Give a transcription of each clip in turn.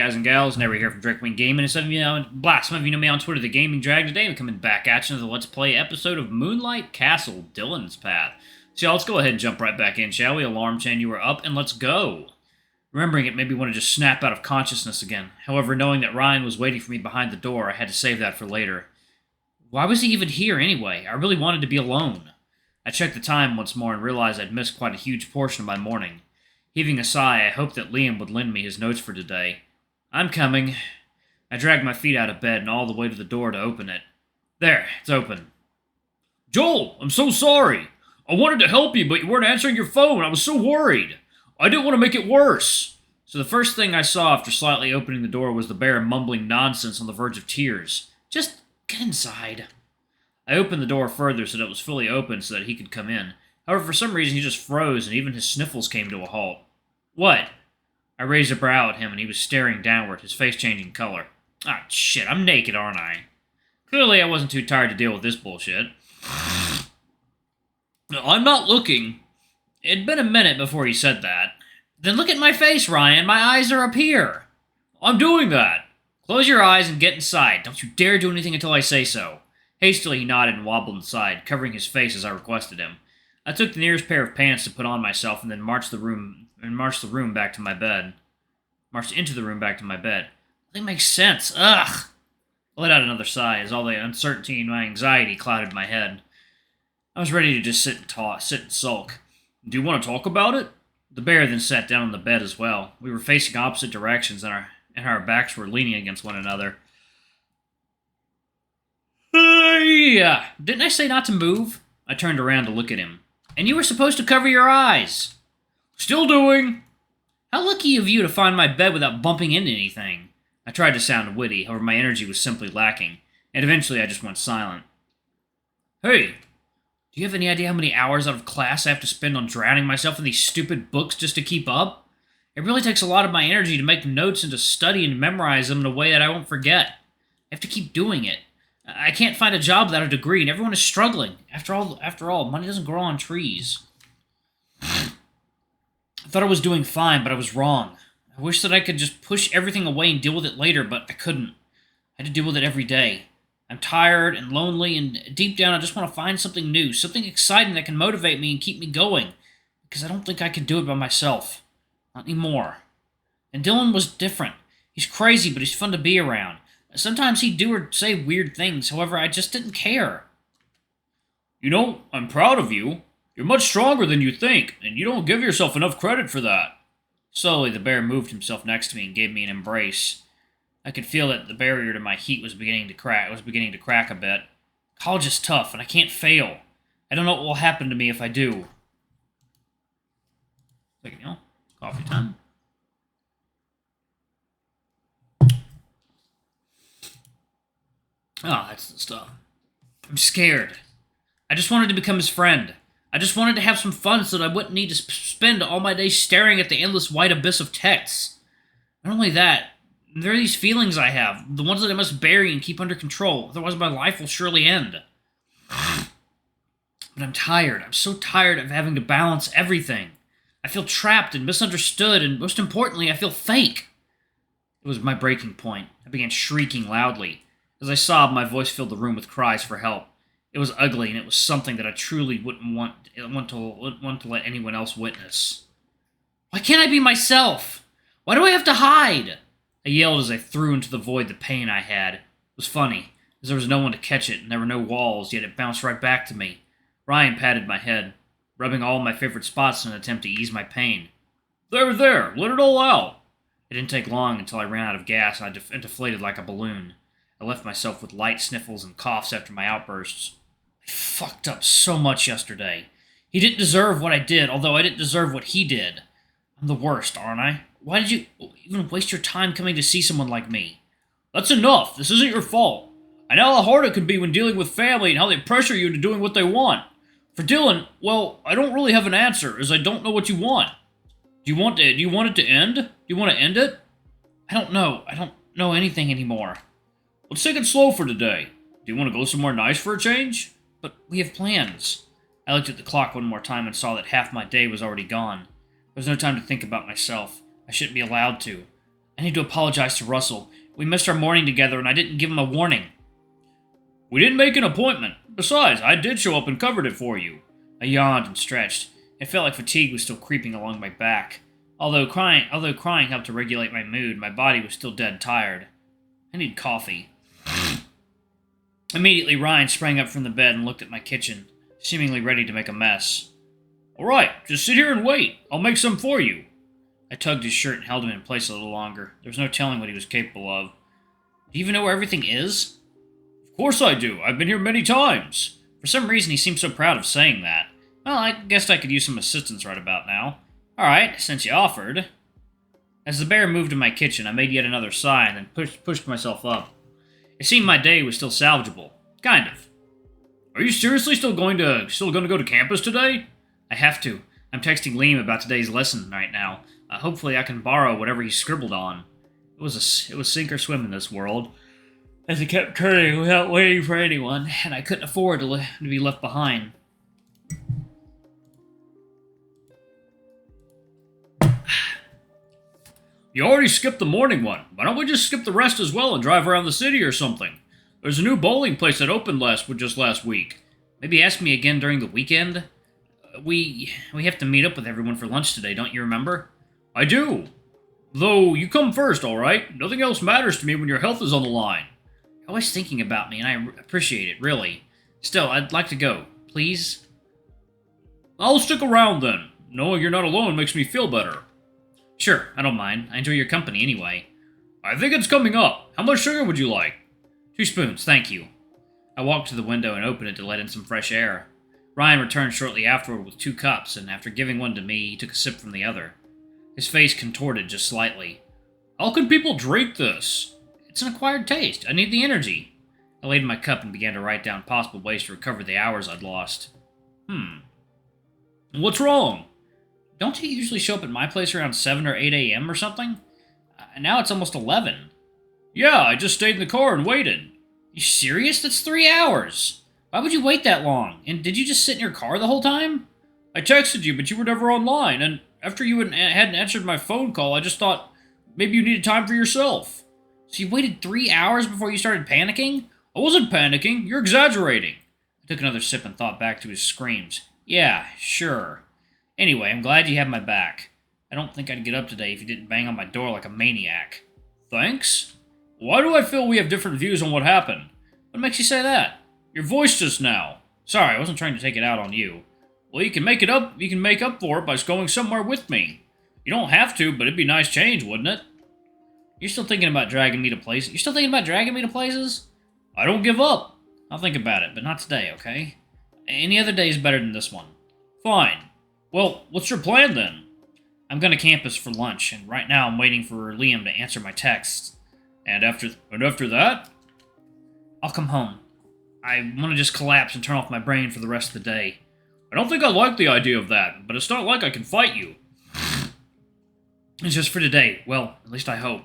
guys and gals? Never here from Drake Wing Gaming. And some of you know me on Twitter, the Gaming Drag. Today I'm coming back at you with a Let's Play episode of Moonlight Castle, Dylan's Path. So y'all, let's go ahead and jump right back in, shall we? Alarm chain, you are up, and let's go. Remembering it made me want to just snap out of consciousness again. However, knowing that Ryan was waiting for me behind the door, I had to save that for later. Why was he even here anyway? I really wanted to be alone. I checked the time once more and realized I'd missed quite a huge portion of my morning. Heaving a sigh, I hoped that Liam would lend me his notes for today. I'm coming. I dragged my feet out of bed and all the way to the door to open it. There, it's open. Joel, I'm so sorry. I wanted to help you, but you weren't answering your phone. I was so worried. I didn't want to make it worse. So the first thing I saw after slightly opening the door was the bear mumbling nonsense on the verge of tears. Just get inside. I opened the door further so that it was fully open so that he could come in. However, for some reason, he just froze, and even his sniffles came to a halt. What? I raised a brow at him, and he was staring downward, his face changing color. Ah, shit, I'm naked, aren't I? Clearly, I wasn't too tired to deal with this bullshit. No, I'm not looking. It'd been a minute before he said that. Then look at my face, Ryan. My eyes are up here. I'm doing that. Close your eyes and get inside. Don't you dare do anything until I say so. Hastily, he nodded and wobbled inside, covering his face as I requested him. I took the nearest pair of pants to put on myself and then marched into the room back to my bed. Nothing makes sense. Ugh! I let out another sigh as all the uncertainty and my anxiety clouded my head. I was ready to just sit and sulk. Do you want to talk about it? The bear then sat down on the bed as well. We were facing opposite directions and our backs were leaning against one another. Yeah. Didn't I say not to move? I turned around to look at him. And you were supposed to cover your eyes. Still doing. How lucky of you to find my bed without bumping into anything. I tried to sound witty, however my energy was simply lacking, and eventually I just went silent. Hey, do you have any idea how many hours out of class I have to spend on drowning myself in these stupid books just to keep up? It really takes a lot of my energy to make notes and to study and memorize them in a way that I won't forget. I have to keep doing it. I can't find a job without a degree, and everyone is struggling. After all, money doesn't grow on trees. I thought I was doing fine, but I was wrong. I wish that I could just push everything away and deal with it later, but I couldn't. I had to deal with it every day. I'm tired and lonely, and deep down I just want to find something new, something exciting that can motivate me and keep me going, because I don't think I can do it by myself. Not anymore. And Dylan was different. He's crazy, but he's fun to be around. Sometimes he'd do or say weird things, however, I just didn't care. You know, I'm proud of you. You're much stronger than you think, and you don't give yourself enough credit for that. Slowly, the bear moved himself next to me and gave me an embrace. I could feel that the barrier to my heat was beginning to crack. A bit. College is tough, and I can't fail. I don't know what will happen to me if I do. Coffee time. Oh, that's the stuff. I'm scared. I just wanted to become his friend. I just wanted to have some fun so that I wouldn't need to spend all my days staring at the endless white abyss of texts. Not only that, there are these feelings I have, the ones that I must bury and keep under control, otherwise my life will surely end. But I'm tired. I'm so tired of having to balance everything. I feel trapped and misunderstood, and most importantly, I feel fake. It was my breaking point. I began shrieking loudly. As I sobbed, my voice filled the room with cries for help. It was ugly, and it was something that I truly wouldn't want to let anyone else witness. Why can't I be myself? Why do I have to hide? I yelled as I threw into the void the pain I had. It was funny, as there was no one to catch it, and there were no walls, yet it bounced right back to me. Ryan patted my head, rubbing all my favorite spots in an attempt to ease my pain. There, let it all out. It didn't take long until I ran out of gas, and I deflated like a balloon. I left myself with light sniffles and coughs after my outbursts. I fucked up so much yesterday. He didn't deserve what I did, although I didn't deserve what he did. I'm the worst, aren't I? Why did you even waste your time coming to see someone like me? That's enough. This isn't your fault. I know how hard it can be when dealing with family and how they pressure you into doing what they want. For Dylan, well, I don't really have an answer, as I don't know what you want. Do you want it to end? Do you want to end it? I don't know. I don't know anything anymore. Let's take it slow for today. Do you want to go somewhere nice for a change? But we have plans. I looked at the clock one more time and saw that half my day was already gone. There was no time to think about myself. I shouldn't be allowed to. I need to apologize to Russell. We missed our morning together and I didn't give him a warning. We didn't make an appointment. Besides, I did show up and covered it for you. I yawned and stretched. It felt like fatigue was still creeping along my back. Although crying helped to regulate my mood, my body was still dead tired. I need coffee. Immediately, Ryan sprang up from the bed and looked at my kitchen, seemingly ready to make a mess. All right, just sit here and wait. I'll make some for you. I tugged his shirt and held him in place a little longer. There was no telling what he was capable of. Do you even know where everything is? Of course I do. I've been here many times. For some reason, he seemed so proud of saying that. Well, I guessed I could use some assistance right about now. All right, since you offered. As the bear moved to my kitchen, I made yet another sigh and then pushed myself up. It seemed my day was still salvageable. Kind of. Are you seriously still going to go to campus today? I have to. I'm texting Liam about today's lesson right now. Hopefully I can borrow whatever he scribbled on. It was sink or swim in this world, as he kept turning without waiting for anyone, and I couldn't afford to be left behind. You already skipped the morning one. Why don't we just skip the rest as well and drive around the city or something? There's a new bowling place that opened just last week. Maybe ask me again during the weekend? We have to meet up with everyone for lunch today, don't you remember? I do. Though, you come first, alright? Nothing else matters to me when your health is on the line. You're always thinking about me, and I appreciate it, really. Still, I'd like to go. Please? I'll stick around then. Knowing you're not alone makes me feel better. Sure, I don't mind. I enjoy your company anyway. I think it's coming up. How much sugar would you like? 2 spoons, thank you. I walked to the window and opened it to let in some fresh air. Ryan returned shortly afterward with 2 cups, and after giving one to me, he took a sip from the other. His face contorted just slightly. How can people drink this? It's an acquired taste. I need the energy. I laid my cup and began to write down possible ways to recover the hours I'd lost. What's wrong? Don't you usually show up at my place around 7 or 8 a.m. or something? Now it's almost 11. Yeah, I just stayed in the car and waited. You serious? That's 3 hours. Why would you wait that long? And did you just sit in your car the whole time? I texted you, but you were never online, and after you hadn't answered my phone call, I just thought maybe you needed time for yourself. So you waited 3 hours before you started panicking? I wasn't panicking. You're exaggerating. I took another sip and thought back to his screams. Yeah, sure. Anyway, I'm glad you have my back. I don't think I'd get up today if you didn't bang on my door like a maniac. Thanks? Why do I feel we have different views on what happened? What makes you say that? Your voice just now. Sorry, I wasn't trying to take it out on you. Well, you can make up for it by going somewhere with me. You don't have to, but it'd be a nice change, wouldn't it? You're still thinking about dragging me to places? You're still thinking about dragging me to places? I don't give up. I'll think about it, but not today, okay? Any other day is better than this one. Fine. Well, what's your plan then? I'm going to campus for lunch, and right now I'm waiting for Liam to answer my texts. And after that? I'll come home. I want to just collapse and turn off my brain for the rest of the day. I don't think I like the idea of that, but it's not like I can fight you. It's just for today. Well, at least I hope.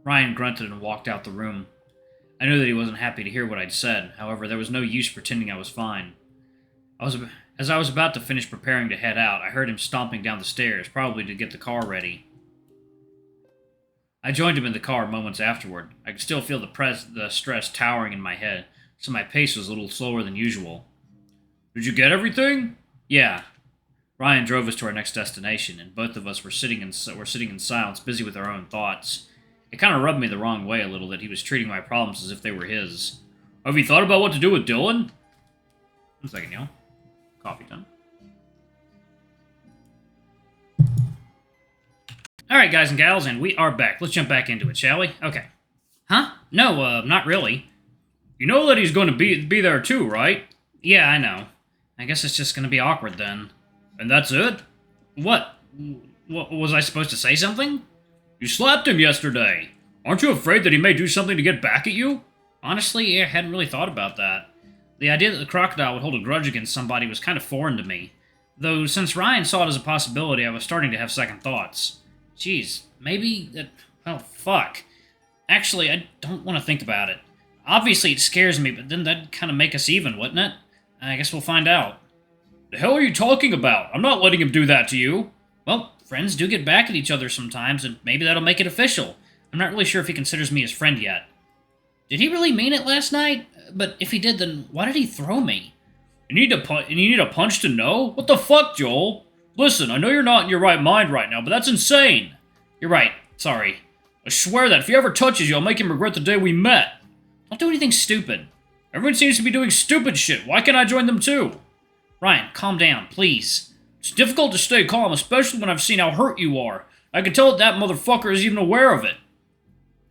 Ryan grunted and walked out the room. I knew that he wasn't happy to hear what I'd said. However, there was no use pretending I was fine. As I was about to finish preparing to head out, I heard him stomping down the stairs, probably to get the car ready. I joined him in the car moments afterward. I could still feel the stress towering in my head, so my pace was a little slower than usual. Did you get everything? Yeah. Ryan drove us to our next destination, and both of us were sitting in silence, busy with our own thoughts. It kind of rubbed me the wrong way a little that he was treating my problems as if they were his. Have you thought about what to do with Dylan? 1 second, y'all. Coffee time. Alright, guys and gals, and we are back. Let's jump back into it, shall we? Okay. Huh? No, not really. You know that he's going to be there too, right? Yeah, I know. I guess it's just going to be awkward then. And that's it? What? Was I supposed to say something? You slapped him yesterday. Aren't you afraid that he may do something to get back at you? Honestly, I hadn't really thought about that. The idea that the crocodile would hold a grudge against somebody was kind of foreign to me. Though, since Ryan saw it as a possibility, I was starting to have second thoughts. Jeez, maybe that... well, fuck. Actually, I don't want to think about it. Obviously, it scares me, but then that'd kind of make us even, wouldn't it? I guess we'll find out. The hell are you talking about? I'm not letting him do that to you. Well, friends do get back at each other sometimes, and maybe that'll make it official. I'm not really sure if he considers me his friend yet. Did he really mean it last night? But if he did, then why did he throw me? You need a punch to know? What the fuck, Joel? Listen, I know you're not in your right mind right now, but that's insane. You're right. Sorry. I swear that if he ever touches you, I'll make him regret the day we met. Don't do anything stupid. Everyone seems to be doing stupid shit. Why can't I join them too? Ryan, calm down, please. It's difficult to stay calm, especially when I've seen how hurt you are. I can tell that motherfucker is even aware of it.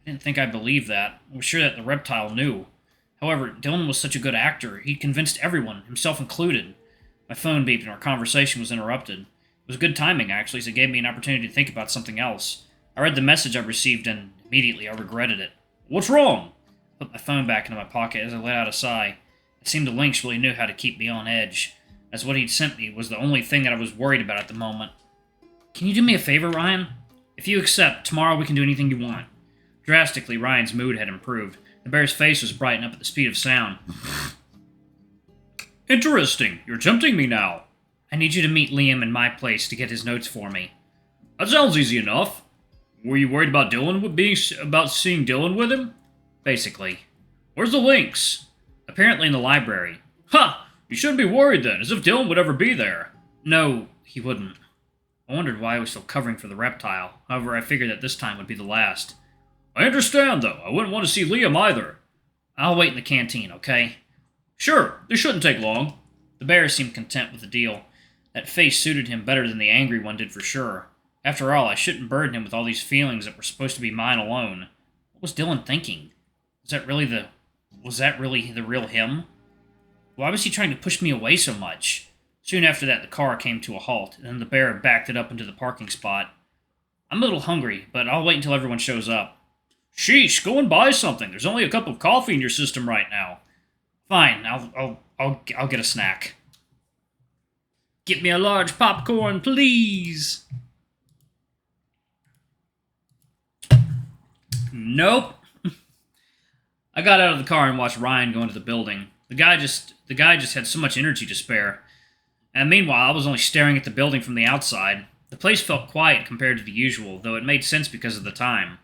I didn't think I believed that. I was sure that the reptile knew. However, Dylan was such a good actor. He convinced everyone, himself included. My phone beeped and our conversation was interrupted. It was good timing, actually, as it gave me an opportunity to think about something else. I read the message I received and immediately I regretted it. What's wrong? I put my phone back into my pocket as I let out a sigh. It seemed the Lynx really knew how to keep me on edge, as what he'd sent me was the only thing that I was worried about at the moment. Can you do me a favor, Ryan? If you accept, tomorrow we can do anything you want. Drastically, Ryan's mood had improved. The bear's face was brightening up at the speed of sound. Interesting. You're tempting me now. I need you to meet Liam in my place to get his notes for me. That sounds easy enough. Were you worried about seeing Dylan with him? Basically. Where's the Lynx? Apparently in the library. Ha! You shouldn't be worried then, as if Dylan would ever be there. No, he wouldn't. I wondered why I was still covering for the reptile. However, I figured that this time would be the last. I understand, though. I wouldn't want to see Liam either. I'll wait in the canteen, okay? Sure, this shouldn't take long. The bear seemed content with the deal. That face suited him better than the angry one did for sure. After all, I shouldn't burden him with all these feelings that were supposed to be mine alone. What was Dylan thinking? Was that really the real him? Why was he trying to push me away so much? Soon after that, the car came to a halt, and then the bear backed it up into the parking spot. I'm a little hungry, but I'll wait until everyone shows up. Sheesh, go and buy something. There's only a cup of coffee in your system right now. Fine, I'll get a snack. Get me a large popcorn, please. Nope. I got out of the car and watched Ryan go into the building. The guy just had so much energy to spare. And meanwhile, I was only staring at the building from the outside. The place felt quiet compared to the usual, though it made sense because of the time.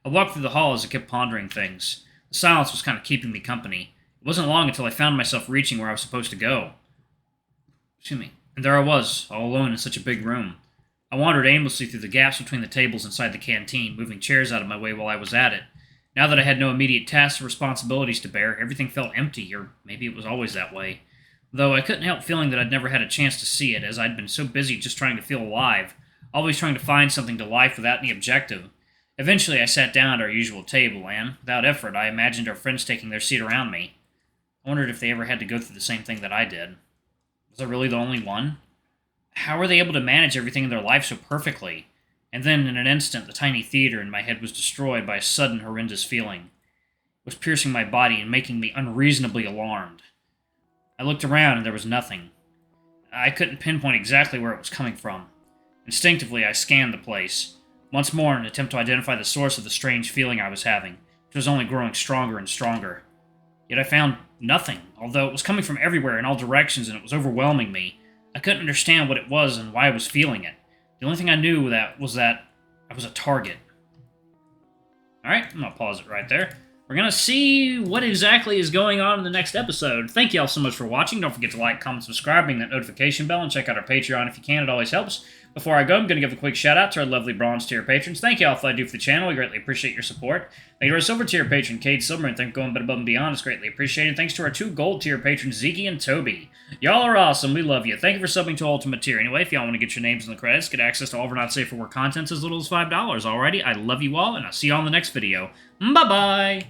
I walked through the hall as I kept pondering things. The silence was kind of keeping me company. It wasn't long until I found myself reaching where I was supposed to go. Excuse me. And there I was, all alone in such a big room. I wandered aimlessly through the gaps between the tables inside the canteen, moving chairs out of my way while I was at it. Now that I had no immediate tasks or responsibilities to bear, everything felt empty, or maybe it was always that way. Though I couldn't help feeling that I'd never had a chance to see it, as I'd been so busy just trying to feel alive, always trying to find something to life without any objective. Eventually, I sat down at our usual table, and, without effort, I imagined our friends taking their seat around me. I wondered if they ever had to go through the same thing that I did. Was I really the only one? How were they able to manage everything in their life so perfectly? And then, in an instant, the tiny theater in my head was destroyed by a sudden, horrendous feeling. It was piercing my body and making me unreasonably alarmed. I looked around, and there was nothing. I couldn't pinpoint exactly where it was coming from. Instinctively, I scanned the place. Once more in an attempt to identify the source of the strange feeling I was having, which was only growing stronger and stronger. Yet I found nothing, although it was coming from everywhere in all directions and it was overwhelming me. I couldn't understand what it was and why I was feeling it. The only thing I knew was that I was a target. Alright, I'm going to pause it right there. We're going to see what exactly is going on in the next episode. Thank you all so much for watching. Don't forget to like, comment, subscribe, ring that notification bell, and check out our Patreon if you can. It always helps. Before I go, I'm going to give a quick shout out to our lovely bronze tier patrons. Thank you all for what I do for the channel. We greatly appreciate your support. Thank you to our silver tier patron, Cade Silver, and thank you for going above and beyond. It's greatly appreciated. Thanks to our 2 gold tier patrons, Zeke and Toby. Y'all are awesome. We love you. Thank you for subbing to Ultimate Tier. Anyway, if y'all want to get your names in the credits, get access to all of our not safe for work contents as little as $5. Alrighty, I love you all, and I'll see you all in the next video. Bye-bye!